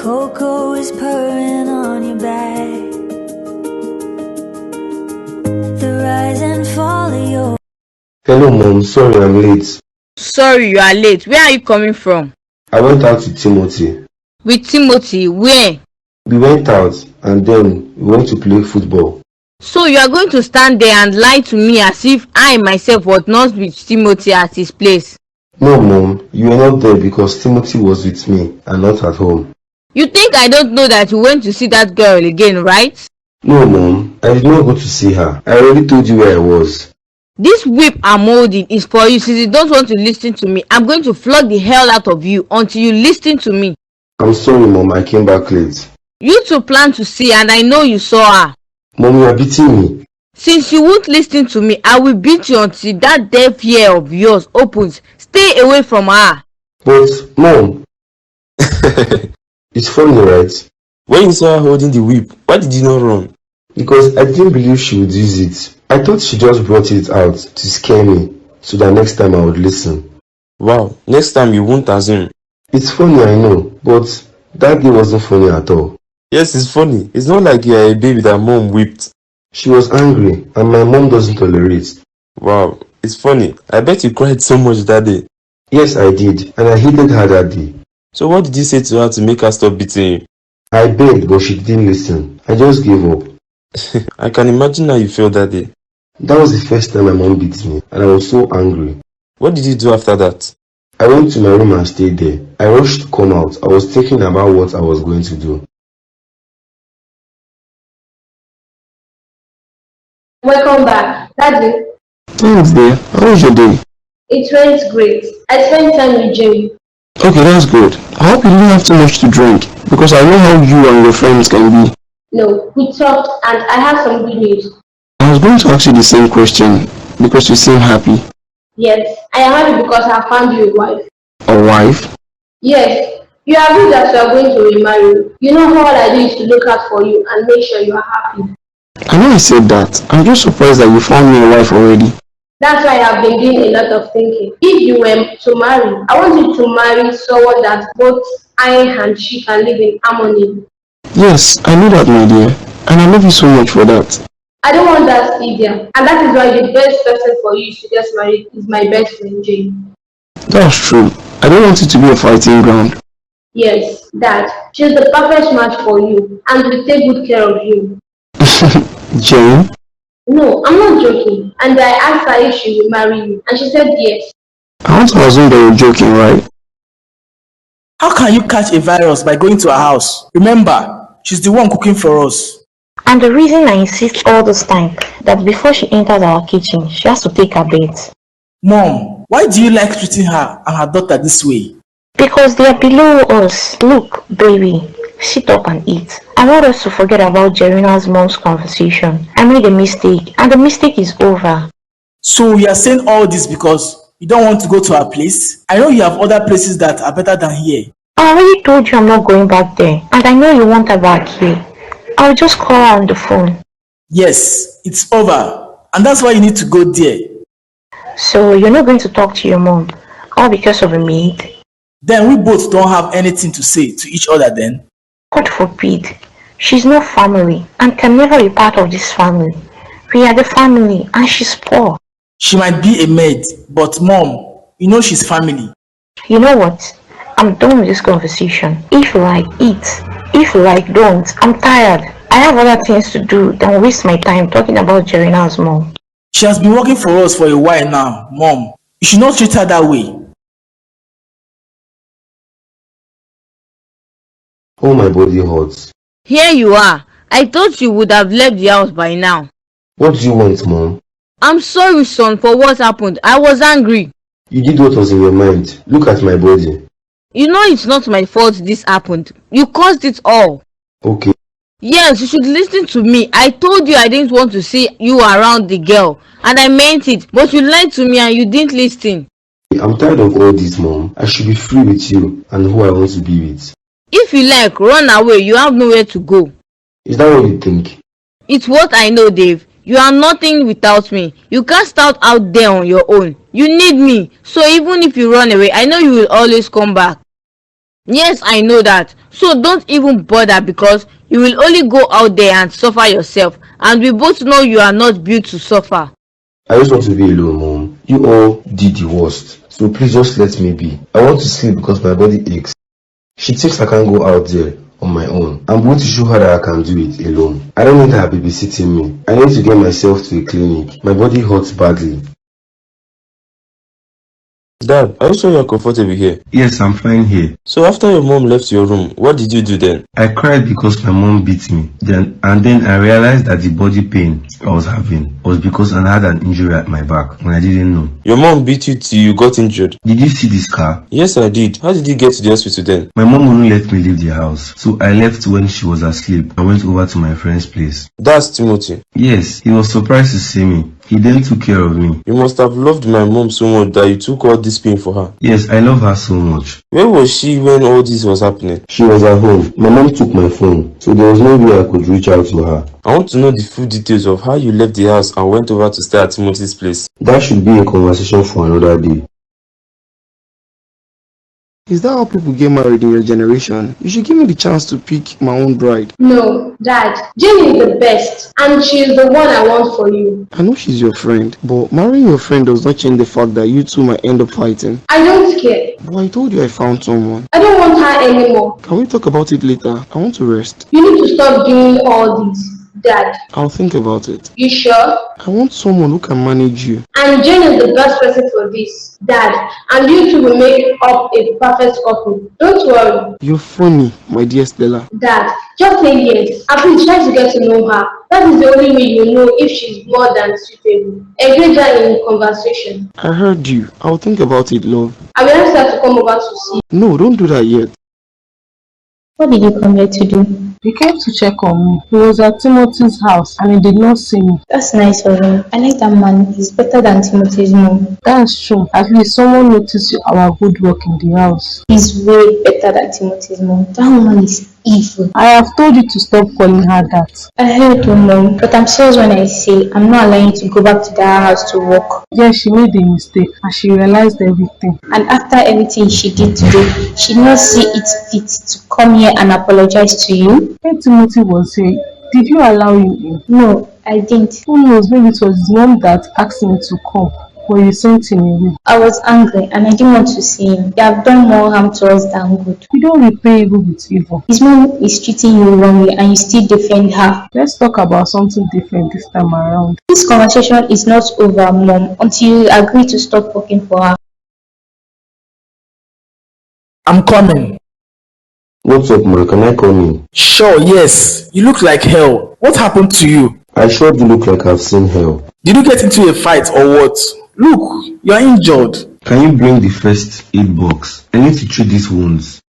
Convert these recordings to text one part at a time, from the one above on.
Cocoa is purring on your back. The rise and fall of your... Hello mom, sorry I'm late. Sorry you are late. Where are you coming from? I went out with Timothy. With Timothy? Where? We went out and then we went to play football. So you are going to stand there and lie to me as if I myself was not with Timothy at his place? No mom, you were not there because Timothy was with me and not at home. You think I don't know that you went to see that girl again, right? No mom, I did not go to see her. I already told you where I was. This whip I'm holding is for you. Since you don't want to listen to me, I'm going to flog the hell out of you until you listen to me. I'm sorry mom, I came back late. You two plan to see her and I know you saw her. Mom, you are beating me. Since you won't listen to me, I will beat you until that deaf ear of yours opens. Stay away from her. But mom, it's funny, right? When you saw her holding the whip, why did you not run? Because I didn't believe she would use it. I thought she just brought it out to scare me so that next time I would listen. Wow, next time you won't assume. It's funny, I know, but that day wasn't funny at all. Yes, it's funny. It's not like you are a baby that mom whipped. She was angry and my mom doesn't tolerate. Wow, it's funny. I bet you cried so much that day. Yes, I did, and I hated her that day. So what did you say to her to make her stop beating you? I begged, but she didn't listen. I just gave up. I can imagine how you felt that day. That was the first time my mom beat me, and I was so angry. What did you do after that? I went to my room and stayed there. I rushed to come out. I was thinking about what I was going to do. Welcome back. Daddy, Thanks, dear. How was your day? it went great. I spent time with Jamie. Okay, that's good. I hope you didn't have too much to drink, because I know how you and your friends can be. No, we talked and I have some good news. I was going to ask you the same question, because you seem happy. Yes, I am happy because I found you a wife. A wife? Yes, you agree that you are going to remarry. You know all I do is to look out for you and make sure you are happy. I know I said that. I'm just surprised that you found me a wife already. That's why I have been doing a lot of thinking. If you were to marry, I want you to marry someone that both I and she can live in harmony. Yes, I know that, my dear. And I love you so much for that. I don't want that either. And that is why the best person for you to get married is my best friend, Jane. That's true. I don't want it to be a fighting ground. Yes, Dad. She's the perfect match for you and will take good care of you. Jane? No, I'm not joking. And I asked her if she will marry you, and she said yes. I want to assume that you're joking, right? How can you catch a virus by going to her house? Remember, she's the one cooking for us. And the reason I insist all this time that before she enters our kitchen, she has to take her bath. Mom, why do you like treating her and her daughter this way? Because they are below us. Look, baby, sit up and eat. I want us to forget about Jerina's mom's conversation. I made a mistake, and the mistake is over. So you are saying all this because you don't want to go to her place? I know you have other places that are better than here. I already told you I'm not going back there, and I know you want her back here. I'll just call her on the phone. Yes, it's over, and that's why you need to go there. So you're not going to talk to your mom, all because of a maid? Then we both don't have anything to say to each other then. God forbid. She's no family and can never be part of this family. We are the family and she's poor. She might be a maid, but Mom, you know she's family. You know what? I'm done with this conversation. If you like, eat. If you like, don't. I'm tired. I have other things to do than waste my time talking about Jerina's mom. She has been working for us for a while now, Mom. You should not treat her that way. Oh, my body hurts. Here you are. I thought you would have left the house by now. What do you want, Mom? I'm sorry, son, for what happened. I was angry. You did what was in your mind. Look at my body. You know it's not my fault this happened. You caused it all. Okay. Yes, you should listen to me. I told you I didn't want to see you around the girl. And I meant it. But you lied to me and you didn't listen. I'm tired of all this, Mom. I should be free with you and who I want to be with. If you like, run away. You have nowhere to go. Is that what you think? It's what I know, Dave. You are nothing without me. You can't start out there on your own. You need me. So even if you run away, I know you will always come back. Yes, I know that. So don't even bother, because you will only go out there and suffer yourself, and we both know you are not built to suffer. I just want to be alone, Mom. You all did the worst. So please just let me be. I want to sleep because my body aches. She thinks I can't go out there on my own. I'm going to show her that I can do it alone. I don't need her babysitting me. I need to get myself to a clinic. My body hurts badly. Dad, are you sure you're comfortable here? Yes, I'm fine here. So after your mom left your room, what did you do then? I cried because my mom beat me. Then I realized that the body pain I was having was because I had an injury at my back when I didn't know. Your mom beat you till you got injured? Did you see the scar? Yes, I did. How did you get to the hospital then? My mom wouldn't let me leave the house, so I left when she was asleep and went over to my friend's place. That's Timothy. Yes, he was surprised to see me. He then took care of me. You must have loved my mom so much that you took all this pain for her. Yes, I love her so much. Where was she when all this was happening? She was at home. My mom took my phone, so there was no way I could reach out to her. I want to know the full details of how you left the house and went over to stay at Timothy's place. That should be a conversation for another day. Is that how people get married in your generation? You should give me the chance to pick my own bride. No, Dad, Jane is the best, and she is the one I want for you. I know she's your friend, but marrying your friend does not change the fact that you two might end up fighting. I don't care. But I told you I found someone. I don't want her anymore. Can we talk about it later? I want to rest. You need to stop doing all this, Dad. I'll think about it. You sure? I want someone who can manage you. And Jane is the best person for this, Dad. And you two will make up a perfect couple. Don't worry. You're funny, my dear Stella. Dad, just say yes. And please try to get to know her. That is the only way you know if she's more than suitable. Engage her in conversation. I heard you. I'll think about it, love. I will ask her to come over to see. No, don't do that yet. What did you come here to do? He came to check on me. He was at Timothy's house and he did not see me. That's nice of him. I like that man. He's better than Timothy's mom. That's true. At least someone noticed our good work in the house. He's way better than Timothy's mom. That woman is evil. I have told you to stop calling her that. I heard you, Mom, but I'm serious when I say I'm not allowing you to go back to that house to work. Yes, she made a mistake and she realized everything. And after everything she did today, she did not see it fit to come here and apologize to you. When Timothy was here, did you allow him in? No, I didn't. Who knows, maybe it was his mom that asked him to come, but you sent him away. I was angry and I didn't want to see him. They have done more harm to us than good. You don't repay evil with evil. His mom is treating you wrongly and you still defend her. Let's talk about something different this time around. This conversation is not over, Mom, until you agree to stop working for her. I'm coming. What's up, man? Can I come in? Sure, yes. You look like hell. What happened to you? I sure do look like I've seen hell. Did you get into a fight or what? Look, you're injured. Can you bring the first aid box? I need to treat these wounds.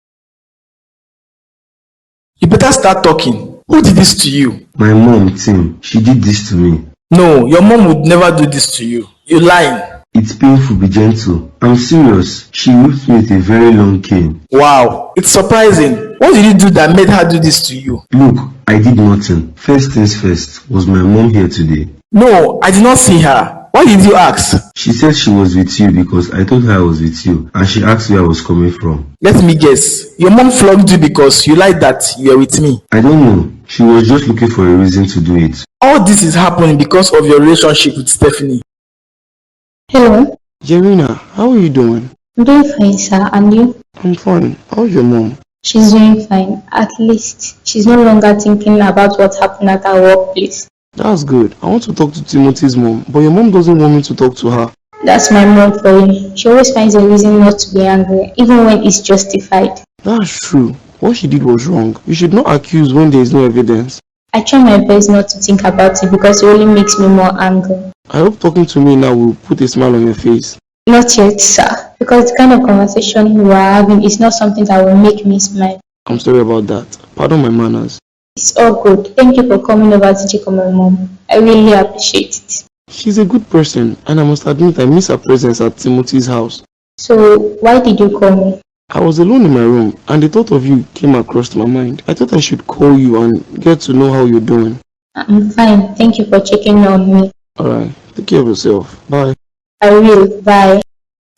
You better start talking. Who did this to you? My mom, Tim, she did this to me. No, your mom would never do this to you. You're lying. It's painful, be gentle. I'm serious. She whipped me with a very long cane. Wow, it's surprising. What did you do that made her do this to you? Look, I did nothing. First things first, was my mom here today? No, I did not see her. Why did you ask? She said she was with you because I told her I was with you and she asked where I was coming from. Let me guess. Your mom flogged you because you lied that you were with me. I don't know. She was just looking for a reason to do it. All this is happening because of your relationship with Stephanie. Hello? Jerina, how are you doing? I'm doing fine, sir. And you? I'm fine. How's your mom? She's doing fine. At least she's no longer thinking about what happened at our workplace. That's good. I want to talk to Timothy's mom, but your mom doesn't want me to talk to her. That's my mom for you. She always finds a reason not to be angry, even when it's justified. That's true. What she did was wrong. You should not accuse when there is no evidence. I try my best not to think about it because it only makes me more angry. I hope talking to me now will put a smile on your face. Not yet, sir. Because the kind of conversation we are having is not something that will make me smile. I'm sorry about that. Pardon my manners. It's all good. Thank you for coming over to check on my mom. I really appreciate it. She's a good person, and I must admit I miss her presence at Timothy's house. So, why did you call me? I was alone in my room, and the thought of you came across my mind. I thought I should call you and get to know how you're doing. I'm fine. Thank you for checking on me. Alright, take care of yourself. Bye. I will. Bye.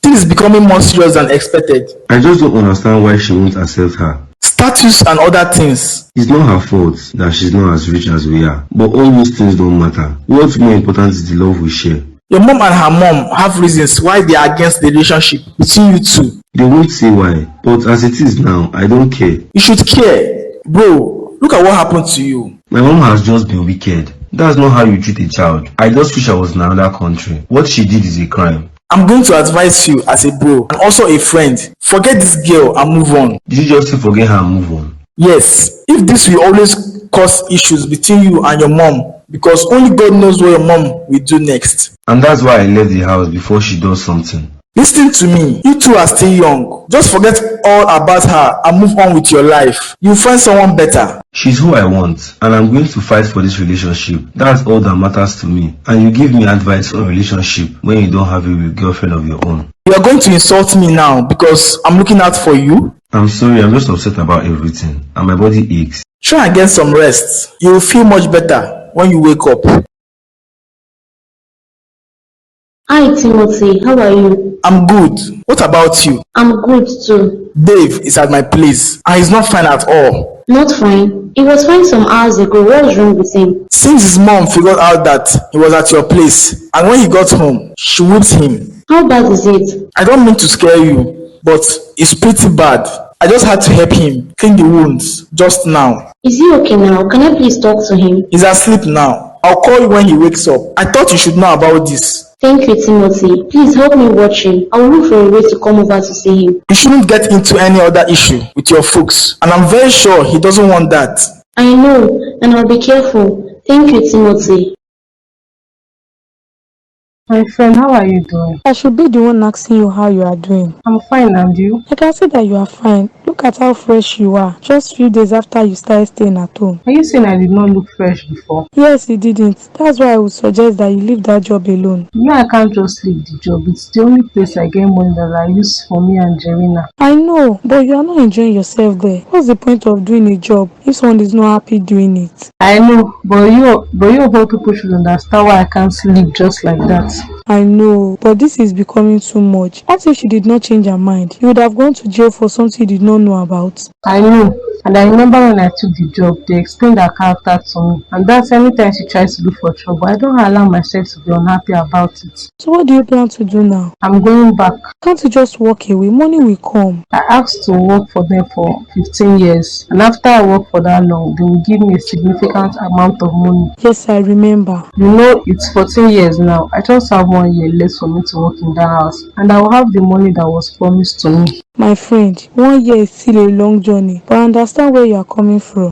Things is becoming more serious than expected. I just don't understand why she won't accept her. Start tattoos and other things. It's not her fault that she's not as rich as we are. But all those things don't matter. What's more important is the love we share. Your mom and her mom have reasons why they are against the relationship between you two. They won't say why, but as it is now, I don't care. You should care. Bro, look at what happened to you. My mom has just been wicked. That's not how you treat a child. I just wish I was in another country. What she did is a crime. I'm going to advise you as a bro and also a friend. Forget this girl and move on. Did you just say forget her and move on? Yes, if this will always cause issues between you and your mom, because only God knows what your mom will do next. And that's why I left the house before she does something. Listen to me, you two are still young. Just forget all about her and move on with your life. You'll find someone better. She's who I want, and I'm going to fight for this relationship. That's all that matters to me. And you give me advice on a relationship when you don't have a girlfriend of your own. You are going to insult me now because I'm looking out for you? I'm sorry, I'm just upset about everything, and my body aches. Try and get some rest. You will feel much better when you wake up. Hi Timothy, how are you? I'm good. What about you? I'm good too. Dave is at my place and he's not fine at all. Not fine? He was fine some hours ago. What's wrong with him? Since his mom figured out that he was at your place and when he got home, she whipped him. How bad is it? I don't mean to scare you, but it's pretty bad. I just had to help him clean the wounds just now. Is he okay now? Can I please talk to him? He's asleep now. I'll call you when he wakes up. I thought you should know about this. Thank you, Timothy. Please help me watch him. I will look for a way to come over to see him. You shouldn't get into any other issue with your folks, and I'm very sure he doesn't want that. I know, and I'll be careful. Thank you, Timothy. My friend, how are you doing? I should be the one asking you how you are doing. I'm fine, and you? I can see that you are fine. Look at how fresh you are, just few days after you started staying at home. Are you saying I did not look fresh before? Yes, you didn't. That's why I would suggest that you leave that job alone. You know I can't just leave the job. It's the only place I get money that I use for me and Jerina. I know, but you are not enjoying yourself there. What's the point of doing a job if someone is not happy doing it? I know, but you of all people should understand why I can't sleep just like that. I know, but this is becoming too much. What if she did not change her mind? You would have gone to jail for something you did not know about. I know, and I remember when I took the job, they explained her character to me. And that's anytime she tries to look for trouble, I don't allow myself to be unhappy about it. So what do you plan to do now? I'm going back. Can't you just walk away? Money will come. I asked to work for them for 15 years. And after I work for that long, they will give me a significant amount of money. Yes, I remember. You know, it's 14 years now. I just have 1 year left for me to work in that house. And I will have the money that was promised to me. My friend, 1 year is still a long journey, but I understand where you are coming from.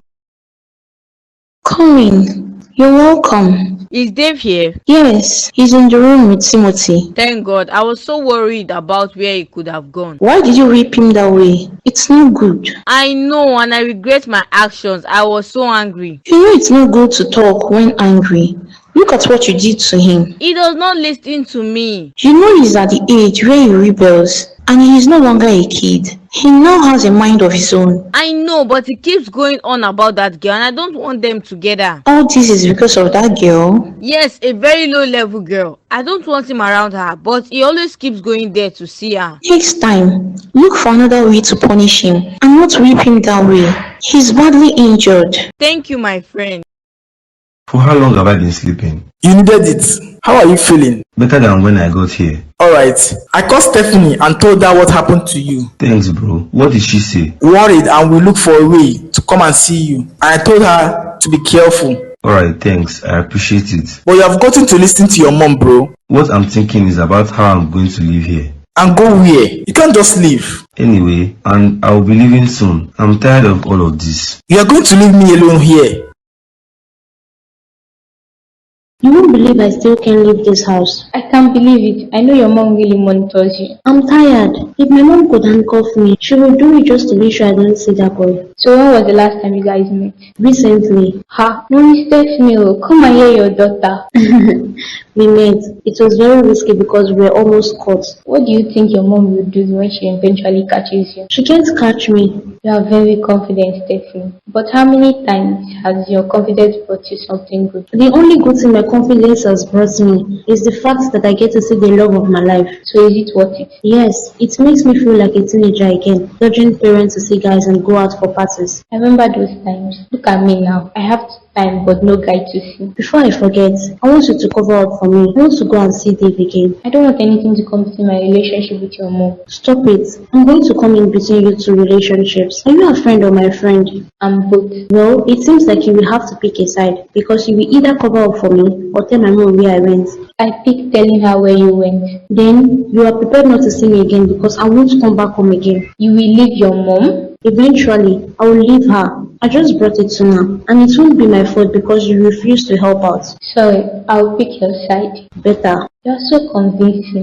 Come in. You're welcome. Is Dave here? Yes, he's in the room with Timothy. Thank God. I was so worried about where he could have gone. Why did you whip him that way? It's no good. I know, and I regret my actions. I was so angry. You know it's not good to talk when angry. Look at what you did to him. He does not listen to me. You know he's at the age where he rebels, and he is no longer a kid. He now has a mind of his own. I know, but he keeps going on about that girl, and I don't want them together. All this is because of that girl? Yes, a very low-level girl. I don't want him around her, but he always keeps going there to see her. Next time, look for another way to punish him, and not whip him that way. He's badly injured. Thank you, my friend. For how long have I been sleeping? You needed it. How are you feeling? Better than when I got here. Alright, I called Stephanie and told her what happened to you. Thanks, bro. What did she say? Worried and will look for a way to come and see you. And I told her to be careful. Alright, thanks. I appreciate it. But you have gotten to listen to your mom, bro. What I'm thinking is about how I'm going to live here. And go where? You can't just leave. Anyway, and I'll be leaving soon. I'm tired of all of this. You are going to leave me alone here. You won't believe I still can't leave this house. I can't believe it. I know your mom really monitors you. I'm tired. If my mom could handcuff me, she would do it just to make sure I don't see that boy. So when was the last time you guys met? Recently. Ha! No, Stephanie, come and hear your daughter. We met. It was very risky because we were almost caught. What do you think your mom will do when she eventually catches you? She can't catch me. You are very confident, Stephanie. But how many times has your confidence brought you something good? The only good thing my confidence has brought me is the fact that I get to see the love of my life. So is it worth it? Yes, it makes me feel like a teenager again, dodging parents to see guys and go out for parties. parties. I remember those times. Look at me now. I have time but no guy to see. Before I forget, I want you to cover up for me. I want to go and see Dave again. I don't want anything to come between my relationship with your mom. Stop it. I'm going to come in between you two relationships. Are you a friend or my friend? I'm both. Well, it seems like you will have to pick a side because you will either cover up for me or tell my mom where I went. I picked telling her where you went. Then you are prepared not to see me again because I won't come back home again. You will leave your mom? Eventually, I will leave her. I just brought it to now, and it won't be my fault because you refuse to help out. Sorry, I'll pick your side. Better. You're so convincing.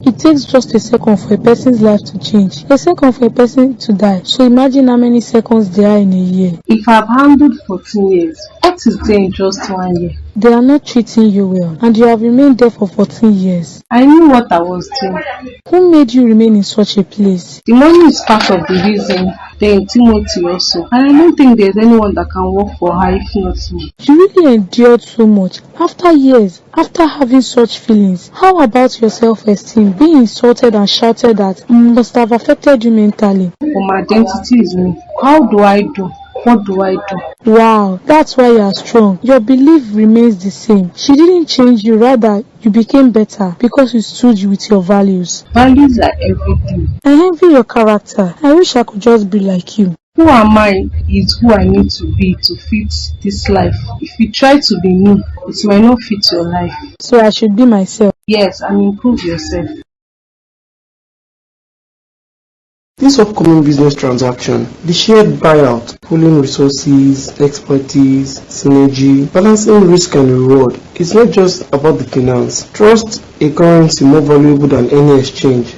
It takes just a second for a person's life to change, a second for a person to die. So imagine how many seconds there are in a year. If I've handled 14 years, what is there in just 1 year? They are not treating you well, and you have remained there for 14 years. I knew what I was doing. Who made you remain in such a place? The money is part of the reason, then Timothy also. And I don't think there's anyone that can work for her if not me. You really endured so much, after years, after having such feelings. How about your self-esteem? Being insulted and shouted at must have affected you mentally. But my identity is me. How do I do? What do I do? Wow, that's why you are strong. Your belief remains the same. She didn't change you, rather you became better because you stood with your values. Values are everything. I envy your character. I wish I could just be like you. Who am I is who I need to be to fit this life. If you try to be me, it might not fit your life. So I should be myself. Yes, and improve yourself. This upcoming business transaction, the shared buyout, pooling resources, expertise, synergy, balancing risk and reward, it's not just about the finance. Trust a currency more valuable than any exchange.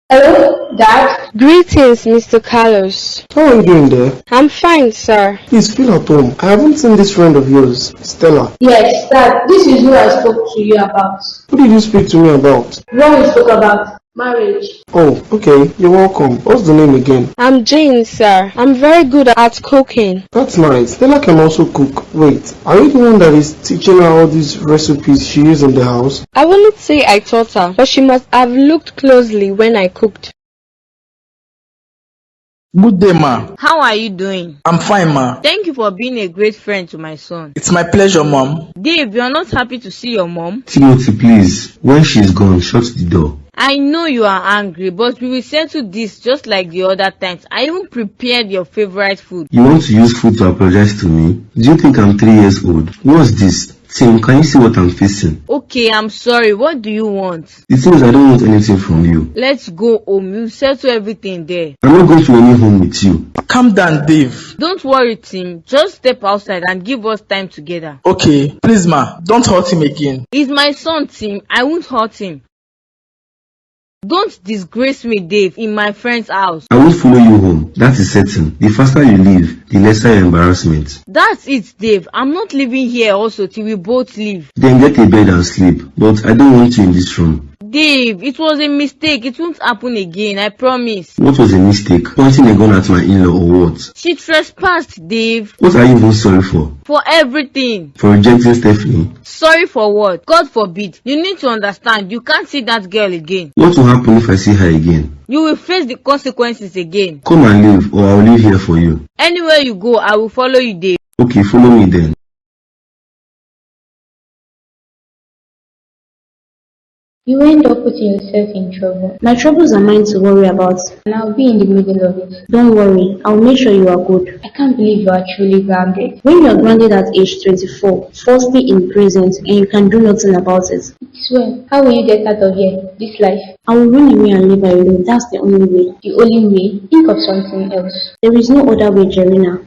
Hello, Dad. Greetings, Mr. Carlos. How are you doing there? I'm fine, sir. Please feel at home. I haven't seen this friend of yours, Stella. Yes, Dad, this is who I spoke to you about. Who did you speak to me about? What we spoke about? Marriage. Oh, okay. You're welcome. What's the name again? I'm Jane, sir. I'm very good at cooking. That's nice. Stella can also cook. Wait, are you the one that is teaching her all these recipes she used in the house? I wouldn't say I taught her, but she must have looked closely when I cooked. Good day, ma. How are you doing? I'm fine, ma. Thank you for being a great friend to my son. It's my pleasure, mom. Dave, you're not happy to see your mom? Timothy, please, when she's gone, shut the door. I know you are angry, but we will settle this just like the other times. I even prepared your favorite food. You want to use food to apologize to me? Do you think I'm 3 years old? What's this? Tim, can you see what I'm facing? Okay, I'm sorry. What do you want? The thing is, I don't want anything from you. Let's go home. We'll settle everything there. I'm not going to any home with you. Calm down, Dave. Don't worry, Tim. Just step outside and give us time together. Okay, please, ma. Don't hurt him again. He's my son, Tim. I won't hurt him. Don't disgrace me, Dave, in my friend's house. I won't follow you home. That is certain. The faster you leave, the lesser your embarrassment. That's it, Dave. I'm not living here also till we both leave. Then get a bed and sleep. But I don't want you in this room. Dave, it was a mistake. It won't happen again, I promise. What was a mistake? Pointing a gun at my in-law or what? She trespassed, Dave. What are you even sorry for? For everything. For rejecting Stephanie? Sorry for what? God forbid. You need to understand, you can't see that girl again. What will happen if I see her again? You will face the consequences again. Come and leave, or I will leave here for you. Anywhere you go, I will follow you, Dave. Okay, follow me then. You end up putting yourself in trouble. My troubles are mine to worry about, and I'll be in the middle of it. Don't worry, I'll make sure you are good. I can't believe you are truly grounded. When you are grounded at age 24, falsely imprisoned, and you can do nothing about it. Swear, how will you get out of here, this life? I will run away and leave her alone. That's the only way. The only way? Think of something else. There is no other way, Jerina.